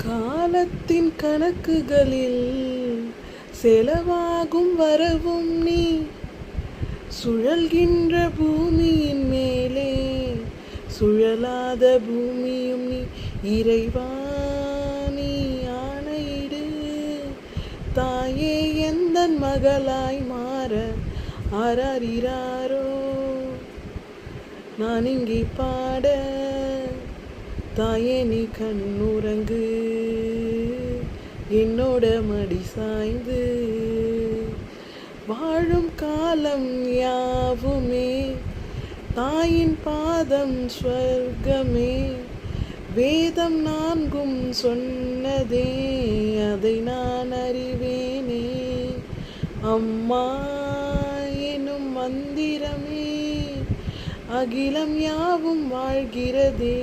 காலத்தின் கணக்குகளில் செலவாகும் வரவும் நீ, சுழல்கின்ற பூமியின் மேலே சுழலாத பூமியும் நீ. இறைவா நீ ஆணையிடு, தாயே எந்தன் மகளாய் மாற ஆராரிராரோ. நான் இங்கே பாட, தாயே நீ கண்ணுறங்கு, என்னோட மடி சாய்ந்து. வாழும் காலம் யாவுமே தாயின் பாதம் ஸ்வர்க்கமே. வேதம் நான்கும் சொன்னதே, அதை நான் அறிவேனே. அம்மா எனும் மந்திரமே அகிலம் யாவும் வாழ்கிறதே.